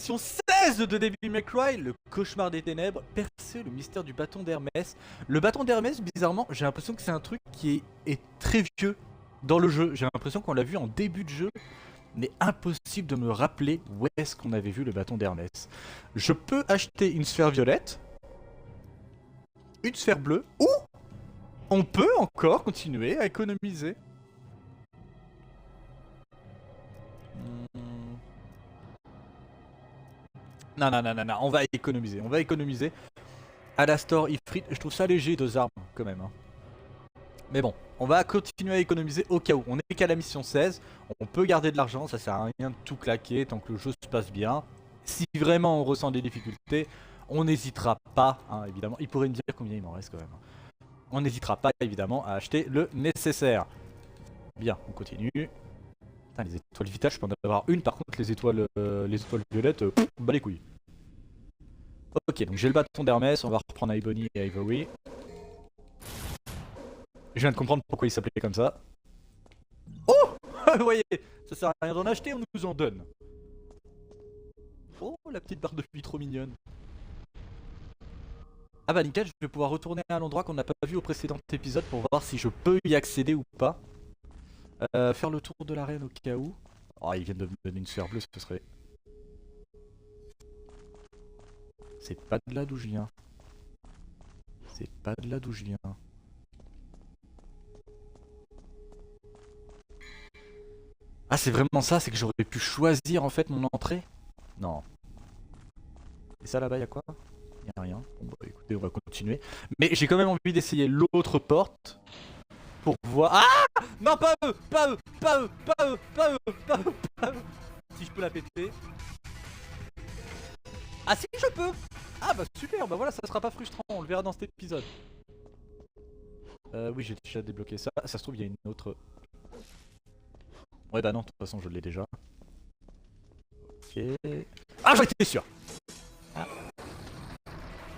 mission 16 de Devil May Cry, le cauchemar des ténèbres, percer le mystère du bâton d'Hermès. Le bâton d'Hermès, bizarrement, j'ai l'impression que c'est un truc qui est très vieux dans le jeu. J'ai l'impression qu'on l'a vu en début de jeu, mais impossible de me rappeler où est-ce qu'on avait vu le bâton d'Hermès. Je peux acheter une sphère violette, une sphère bleue, ou on peut encore continuer à économiser. Non, on va économiser. Alastor, Ifrit, je trouve ça léger 2 armes quand même. Hein. Mais bon, on va continuer à économiser au cas où. On est qu'à la mission 16, on peut garder de l'argent, ça sert à rien de tout claquer tant que le jeu se passe bien. Si vraiment on ressent des difficultés, on n'hésitera pas, hein, évidemment. Il pourrait me dire combien il m'en reste quand même. On n'hésitera pas évidemment à acheter le nécessaire. Bien, on continue. Putain, les étoiles vitales, je peux en avoir une, par contre les étoiles violettes, bah les couilles. Ok, donc j'ai le bâton d'Hermès, on va reprendre Ebony et Ivory. Je viens de comprendre pourquoi il s'appelait comme ça. Oh vous voyez, ça sert à rien d'en acheter, on nous en donne. Oh, la petite barre de vie trop mignonne. Ah bah nickel, je vais pouvoir retourner à l'endroit qu'on n'a pas vu au précédent épisode pour voir si je peux y accéder ou pas. Faire le tour de l'arène au cas où. Oh, ils viennent de me donner une sphère bleue, ce serait... C'est pas de là d'où je viens. C'est pas de là d'où je viens. Ah, c'est vraiment ça, c'est que j'aurais pu choisir en fait mon entrée. Non. Et ça là-bas, y'a quoi? Y'a rien. Bon bah écoutez, on va continuer. Mais j'ai quand même envie d'essayer l'autre porte. Pour voir... Ah non, pas eux, pas eux, pas eux, pas eux, pas eux, pas eux, pas eux. Si je peux la péter. Ah si, je peux. Ah bah super, bah voilà, ça sera pas frustrant, on le verra dans cet épisode. Oui, j'ai déjà débloqué ça. Ça se trouve, il y a une autre... Ouais bah non, de toute façon, je l'ai déjà. Ok... Ah, j'en étais sûr. Ah.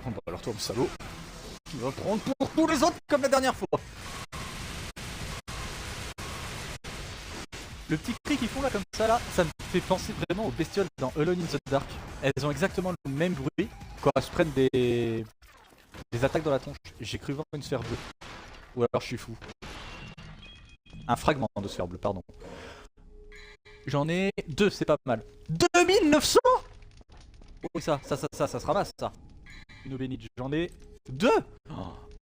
Bon bah alors toi, mon salaud, tu vas prendre pour tous les autres comme la dernière fois. Le petit cri qu'ils font là comme ça me fait penser vraiment aux bestioles dans Alone in the Dark. Elles ont exactement le même bruit quand elles se prennent des attaques dans la tronche. J'ai cru voir une sphère bleue. Ou alors je suis fou. Un fragment de sphère bleue, pardon. J'en ai 2, c'est pas mal. 2900. Oui, ça se ramasse ça. Une eau bénite, j'en ai 2.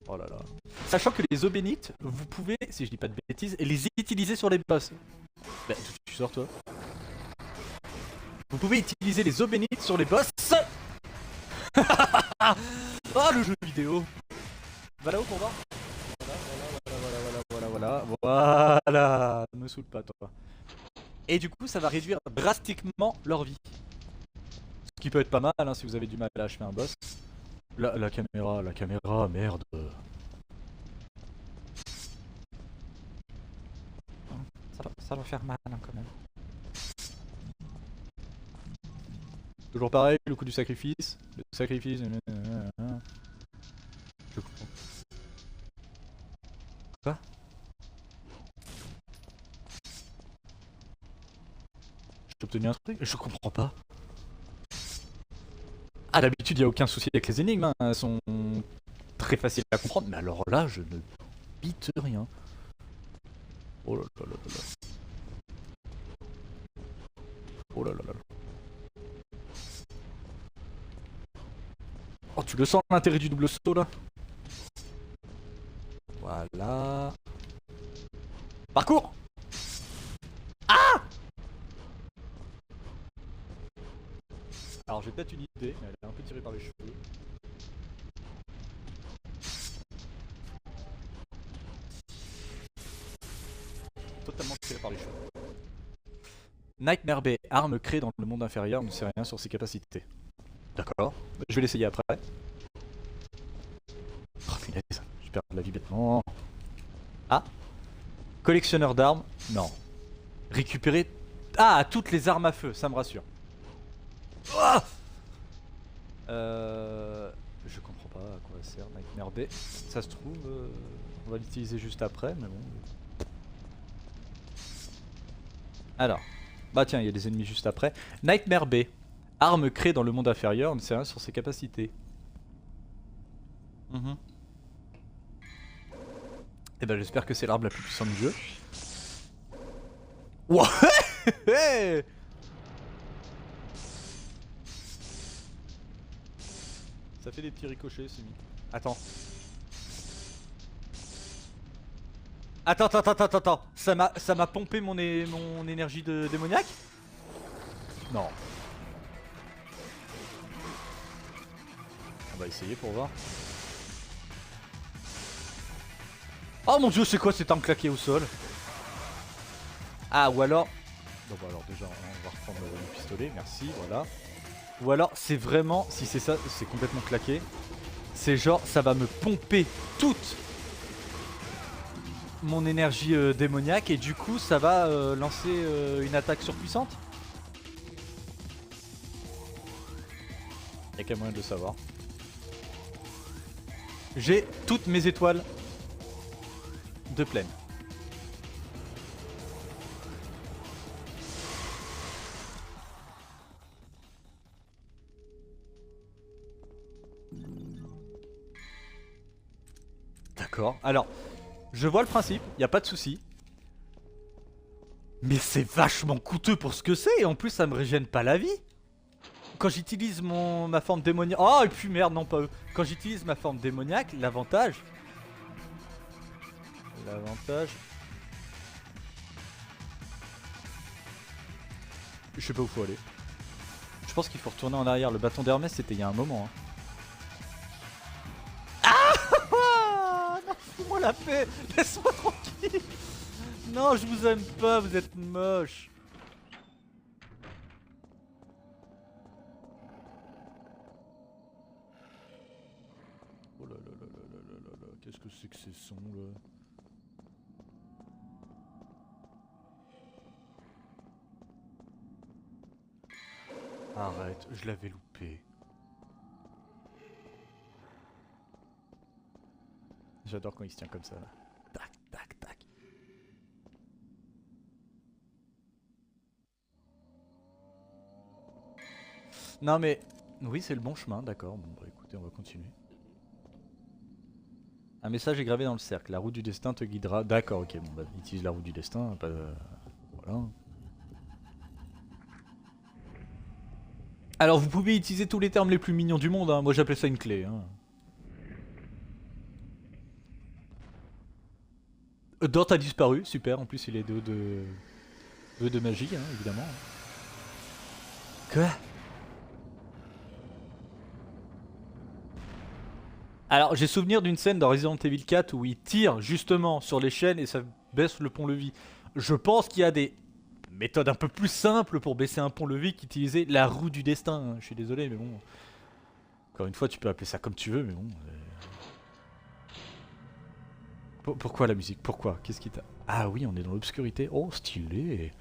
Oh là là. Sachant que les eaux bénites, vous pouvez, si je dis pas de bêtises, les utiliser sur les boss. Bah, tu sors toi. Vous pouvez utiliser les eaux bénites sur les boss. Ah, le jeu vidéo. Va là-haut pour voir. Voilà. Ne me saoule pas toi. Et du coup, ça va réduire drastiquement leur vie. Ce qui peut être pas mal hein, si vous avez du mal à achever un boss. La caméra, merde. Ça va faire mal hein, quand même. Toujours pareil, le coup du sacrifice. Le sacrifice. Je comprends. Quoi? J'ai obtenu un truc? Je comprends pas. Ah, d'habitude, il n'y a aucun souci avec les énigmes. Hein. Elles sont très faciles à comprendre. Mais alors là, je ne bite rien. Oh là là là là. Oh là là là. Oh, tu le sens l'intérêt du double saut là? Voilà. Parcours! Ah! Alors j'ai peut-être une idée, mais elle est un peu tirée par les cheveux. Totalement tirée par les cheveux. Nightmare Bay, arme créée dans le monde inférieur, ne sait rien sur ses capacités. D'accord, je vais l'essayer après. Oh punaise, je perds de la vie bêtement. Ah, collectionneur d'armes, non. Récupérer... Ah, toutes les armes à feu, ça me rassure. Ah je comprends pas à quoi ça sert Nightmare Bay. Ça se trouve, on va l'utiliser juste après, mais bon. Alors, bah tiens, il y a des ennemis juste après. Nightmare Bay. Arme créée dans le monde inférieur, on ne sait rien sur ses capacités. Et ben j'espère que c'est l'arme la plus puissante du jeu. Ouais. Ça fait des petits ricochets, c'est mis. Attends. Attends. Ça m'a pompé mon énergie de démoniaque? Non. On va essayer pour voir. Oh mon dieu, c'est quoi cette arme claquée au sol? Ah, ou alors... Bon bah alors déjà, on va reprendre le pistolet, merci, voilà. Ou alors, c'est vraiment, si c'est ça, c'est complètement claqué. C'est genre, ça va me pomper toute mon énergie démoniaque et du coup, ça va lancer une attaque surpuissante. Y'a qu'un moyen de le savoir. J'ai toutes mes étoiles de pleine. D'accord, alors, je vois le principe, y a pas de souci. Mais c'est vachement coûteux pour ce que c'est et en plus ça me régène pas la vie. Quand j'utilise ma forme démoniaque... Oh et puis merde, non pas eux. Quand j'utilise ma forme démoniaque, l'avantage... Je sais pas où faut aller. Je pense qu'il faut retourner en arrière. Le bâton d'Hermès c'était il y a un moment. Ah non, fous-moi la paix. Laisse-moi tranquille. Non, je vous aime pas, vous êtes moche. Oh là là là là là là là, qu'est-ce que c'est que ces sons là? Arrête, je l'avais loupé. J'adore quand il se tient comme ça là. Tac, tac, tac. Non mais... Oui c'est le bon chemin, d'accord. Bon bah écoutez, on va continuer. Un message est gravé dans le cercle. La roue du destin te guidera. D'accord, ok, bon bah utilise la roue du destin. Pas... Voilà. Alors vous pouvez utiliser tous les termes les plus mignons du monde, hein. Moi j'appelais ça une clé. Hein. Dort a disparu, super, en plus il est de magie, hein, évidemment. Quoi? Alors j'ai souvenir d'une scène dans Resident Evil 4 où il tire justement sur les chaînes et ça baisse le pont-levis. Je pense qu'il y a des méthodes un peu plus simples pour baisser un pont-levis qu'utiliser la roue du destin. Hein. Je suis désolé mais bon... Encore une fois tu peux appeler ça comme tu veux mais bon... Pourquoi la musique? Pourquoi? Qu'est-ce qui t'a... Ah oui, on est dans l'obscurité. Oh, stylé.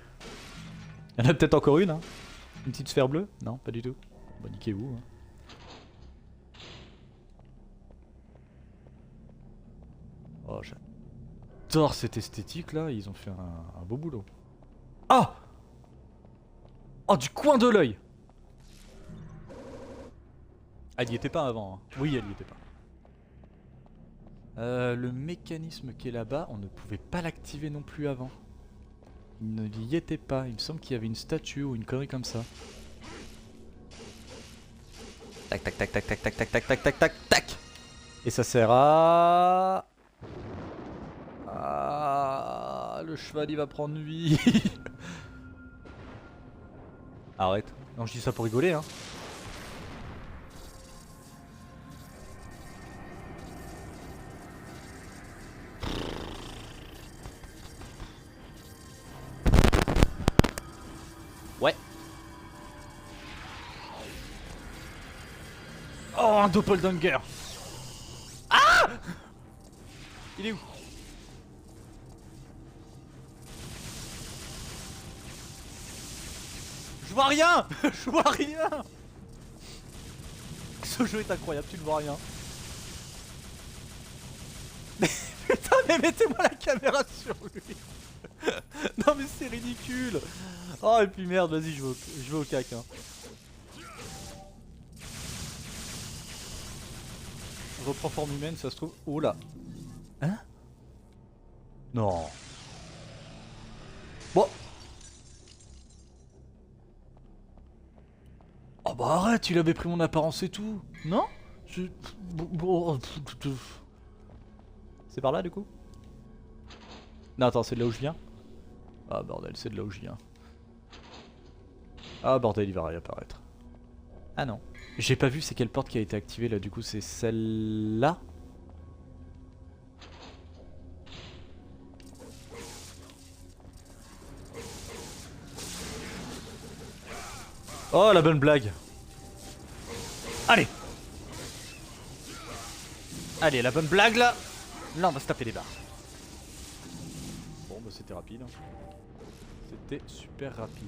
Il y en a peut-être encore une, hein? Une petite sphère bleue? Non, pas du tout. Bah, niquez-vous. Hein. Oh, j'adore cette esthétique là. Ils ont fait un beau boulot. Ah! Oh, du coin de l'œil! Elle y était pas avant. Hein. Oui, elle y était pas. Le mécanisme qui est là-bas, on ne pouvait pas l'activer non plus avant. Il ne y était pas. Il me semble qu'il y avait une statue ou une connerie comme ça. Tac tac tac tac tac tac tac tac tac tac tac tac. Et ça sert à... Ah, le cheval il va prendre vie. Arrête. Non, je dis ça pour rigoler hein. Ouais. Oh, un doppelganger. Ah! Il est où? Je vois rien. Je vois rien. Ce jeu est incroyable, tu ne vois rien. Putain, mais mettez-moi la caméra sur lui. Non mais c'est ridicule. Oh et puis merde, vas-y, je vais au cac hein. reprend forme humaine, ça se trouve. Oh là. Hein? Non. Bon. Oh bah arrête, il avait pris mon apparence et tout. Non? C'est par là du coup? Non attends, c'est de là où je viens? Ah bordel, c'est de là où je viens. Ah bordel, il va réapparaître. Ah non. J'ai pas vu c'est quelle porte qui a été activée là, du coup c'est celle-là? Oh la bonne blague. Allez. Allez, la bonne blague là. Là on va se taper les barres. Bon bah c'était rapide. C'était super rapide.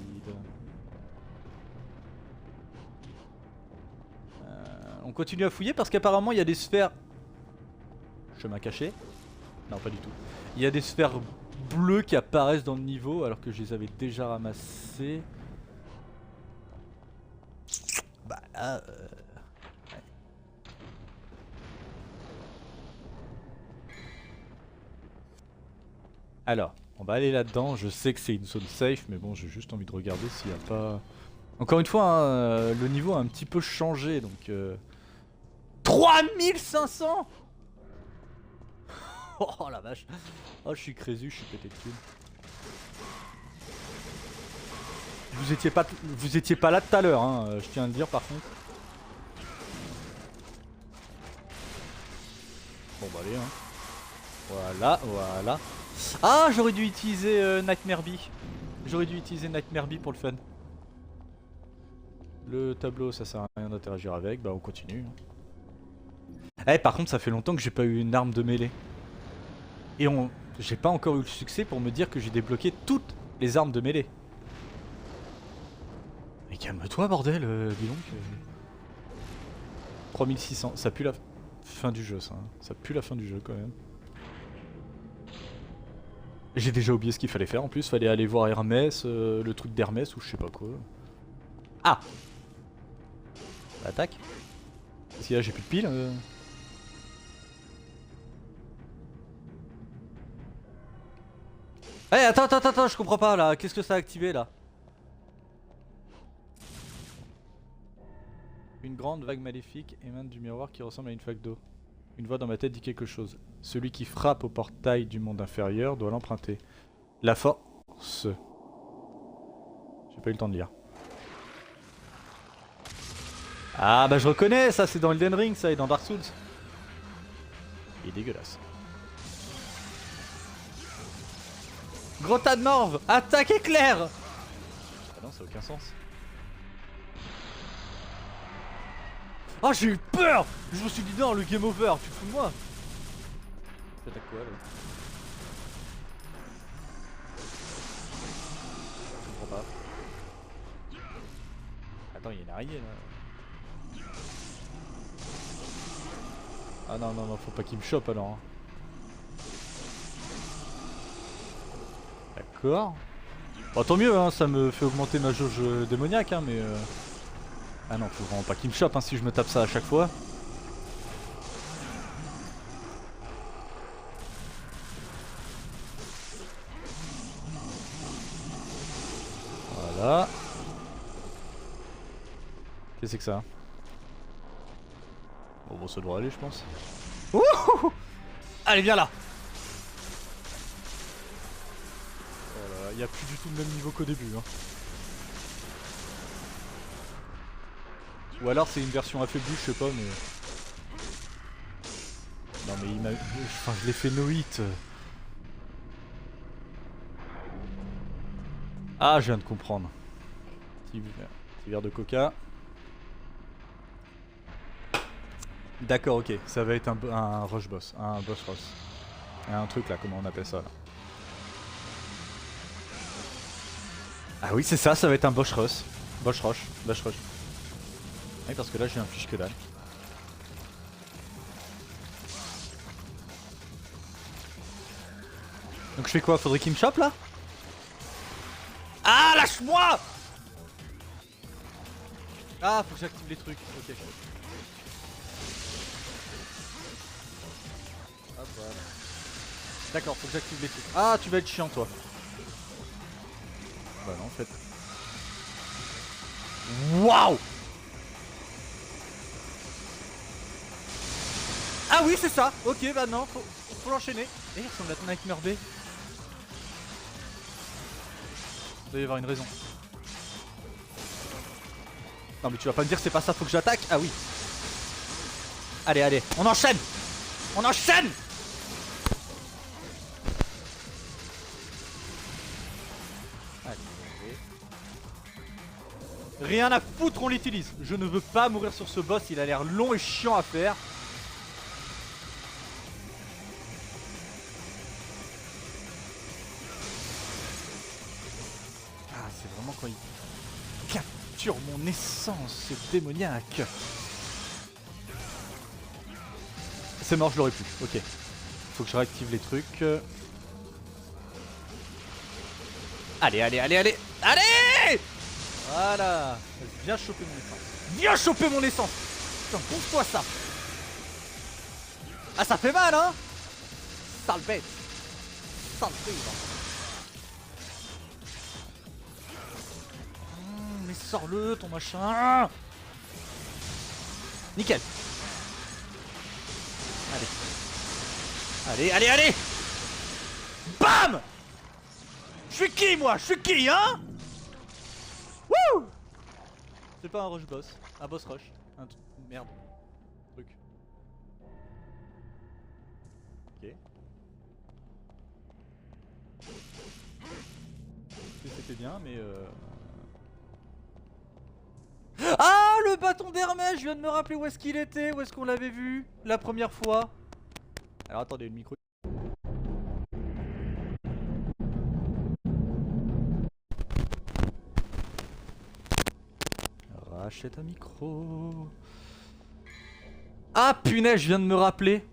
On continue à fouiller parce qu'apparemment il y a des sphères... Chemin caché? Non pas du tout. Il y a des sphères bleues qui apparaissent dans le niveau alors que je les avais déjà ramassées. Bah là... ouais. Alors, on va aller là-dedans. Je sais que c'est une zone safe, mais bon, j'ai juste envie de regarder s'il n'y a pas... Encore une fois, hein, le niveau a un petit peu changé, donc... 3500. Oh la vache. Oh, je suis crésu, je suis pété de thunes. Vous étiez pas là tout à l'heure, hein, je tiens à le dire par contre. Bon bah allez, hein. Voilà, voilà. Ah, j'aurais dû utiliser Nightmare Bee. J'aurais dû utiliser Nightmare Bee pour le fun. Le tableau, ça sert à rien d'interagir avec, bah on continue. Eh, par contre, ça fait longtemps que j'ai pas eu une arme de mêlée. Et j'ai pas encore eu le succès pour me dire que j'ai débloqué toutes les armes de mêlée. Mais calme-toi, bordel, dis donc. 3600, ça pue la fin du jeu, ça. Hein. Ça pue la fin du jeu, quand même. J'ai déjà oublié ce qu'il fallait faire en plus, fallait aller voir Hermès, le truc d'Hermès ou je sais pas quoi. Ah! Attaque. Parce que là j'ai plus de piles. Eh hey, attends, je comprends pas là, qu'est-ce que ça a activé là? Une grande vague maléfique émane du miroir qui ressemble à une flaque d'eau. Une voix dans ma tête dit quelque chose. Celui qui frappe au portail du monde inférieur doit l'emprunter. La force. J'ai pas eu le temps de lire. Ah bah je reconnais, ça c'est dans Elden Ring, ça et dans Dark Souls. Il est dégueulasse. Gros tas de morve, attaque éclair. Ah non, ça a aucun sens. Oh j'ai eu peur. Je me suis dit non, le game over, tu te fous de moi. T'attaques quoi là? Je comprends pas. Attends, il y a une araignée là. Ah non, faut pas qu'il me chope alors. Hein. D'accord. Bon, tant mieux, hein, ça me fait augmenter ma jauge démoniaque, hein, mais... Ah non, faut vraiment pas qu'il me chope hein, si je me tape ça à chaque fois. Voilà. Qu'est-ce que c'est que ça? Bon, ça devrait aller, je pense. Ouh! Allez, viens là! Il n'y a plus du tout le même niveau qu'au début. Hein. Ou alors c'est une version affaiblie, je sais pas, mais... Non mais il m'a... Enfin, je l'ai fait no hit. Ah, je viens de comprendre. Petit verre de coca. D'accord, ok. Ça va être un rush boss. Un boss rush. Un truc là, comment on appelle ça là? Ah oui, c'est ça, ça va être un boss rush. Boss rush. Boss rush. Oui, parce que là j'ai un fiche que dalle. Donc je fais quoi? Faudrait qu'il me chope là? Ah, lâche-moi! Ah, faut que j'active les trucs. Ok. Voilà. D'accord, faut que j'active les trucs. Ah, tu vas être chiant, toi. Bah non, en fait. Waouh! Ah oui, c'est ça. Ok, bah non, faut l'enchaîner. Eh, il ressemble à ton Nightmare B. Il doit y avoir une raison. Non mais tu vas pas me dire c'est pas ça, faut que j'attaque. Ah oui. Allez, allez, on enchaîne. On enchaîne. Allez. Rien à foutre, on l'utilise. Je ne veux pas mourir sur ce boss, il a l'air long et chiant à faire. Ah, c'est vraiment quand il capture mon essence démoniaque. C'est mort, je l'aurais pu. Ok. Faut que je réactive les trucs. Allez, allez, allez, allez. Allez! Voilà. Viens choper mon essence. Viens choper mon essence. Putain, bouffe-toi ça. Ah, ça fait mal, hein? Sale bête. Sale bête. Mais sors-le, ton machin. Nickel. Allez. Allez, allez, allez. Bam! Je suis qui, moi? Je suis qui, hein? Wouh! C'est pas un rush boss. Un boss rush. Un truc. Merde. Truc. Ok. C'était bien, mais Ah, le bâton d'Hermès, je viens de me rappeler où est-ce qu'il était, où est-ce qu'on l'avait vu la première fois. Alors attendez, le micro. Rachète un micro. Ah punaise, je viens de me rappeler.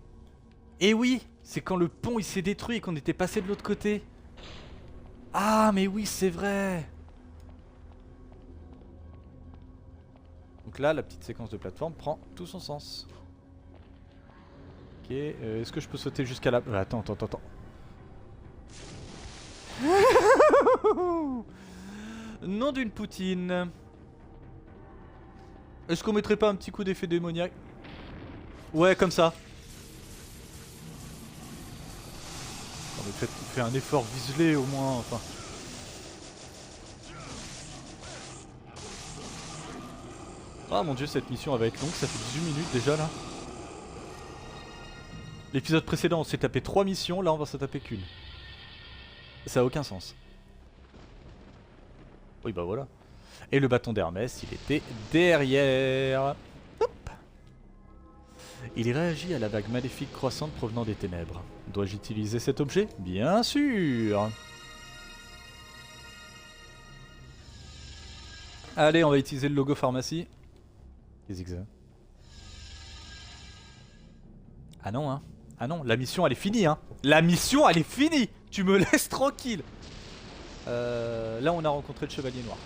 Et oui, c'est quand le pont il s'est détruit et qu'on était passé de l'autre côté. Ah mais oui, c'est vrai. Donc là, la petite séquence de plateforme prend tout son sens. Ok, est-ce que je peux sauter jusqu'à la... attends, attends, attends. Nom d'une poutine. Est-ce qu'on mettrait pas un petit coup d'effet démoniaque? Ouais, comme ça. Non, mais fais un effort, vise-les au moins, enfin. Ah mon dieu, cette mission elle va être longue, ça fait 18 minutes déjà là. L'épisode précédent on s'est tapé 3 missions, là on va s'en taper qu'une. Ça a aucun sens. Oui bah voilà. Et le bâton d'Hermès, il était derrière. Hop. Il réagit à la vague maléfique croissante provenant des ténèbres. Dois-je utiliser cet objet? Bien sûr. Allez, on va utiliser le logo pharmacie. Qu'est-ce que c'est? Ah non, hein. Ah non, la mission elle est finie, hein. La mission elle est finie. Tu me laisses tranquille. Là on a rencontré le chevalier noir.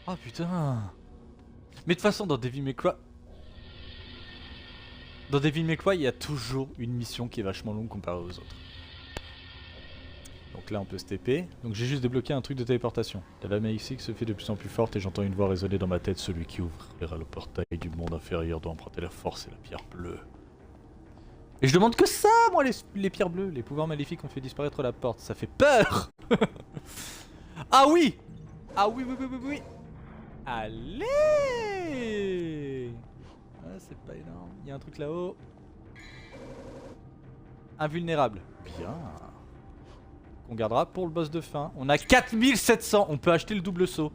Oh putain. Mais de toute façon dans Devil May Cry... Dans Devil May Cry il y a toujours une mission qui est vachement longue comparée aux autres. Donc là on peut se TP. Donc j'ai juste débloqué un truc de téléportation. La vague maléfique se fait de plus en plus forte et j'entends une voix résonner dans ma tête. Celui qui ouvrira le portail du monde inférieur doit emprunter la force et la pierre bleue. Et je demande que ça, moi, les pierres bleues. Les pouvoirs maléfiques ont fait disparaître la porte. Ça fait peur. Ah oui. Ah oui, oui, oui, oui, oui. Allez. Ah, c'est pas énorme. Il y a un truc là-haut. Invulnérable. Bien. Qu'on gardera pour le boss de fin. On a 4700. On peut acheter le double saut.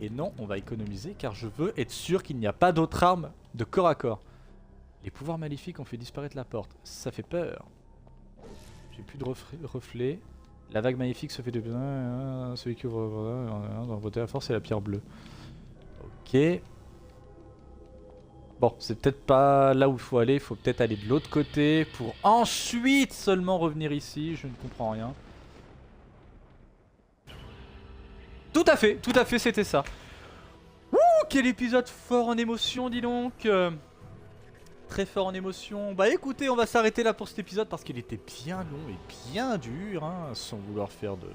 Et non, on va économiser car je veux être sûr qu'il n'y a pas d'autre arme de corps à corps. Les pouvoirs maléfiques ont fait disparaître la porte. Ça fait peur. J'ai plus de reflets. La vague maléfique se fait de... Celui qui ouvre... Dans voter la force et la pierre bleue. Ok. Bon, c'est peut-être pas là où il faut aller. Il faut peut-être aller de l'autre côté pour ensuite seulement revenir ici. Je ne comprends rien. Tout à fait, c'était ça. Ouh, quel épisode fort en émotion, dis donc. très fort en émotion. Bah écoutez, on va s'arrêter là pour cet épisode parce qu'il était bien long et bien dur, hein, sans vouloir faire de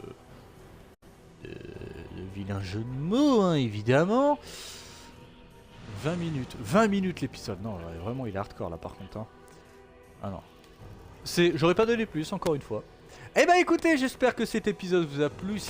vilain jeu de mots, hein, évidemment. 20 minutes l'épisode. Non, vraiment, il est hardcore là par contre. Hein. Ah non. J'aurais pas donné plus, encore une fois. Eh bah écoutez, j'espère que cet épisode vous a plu.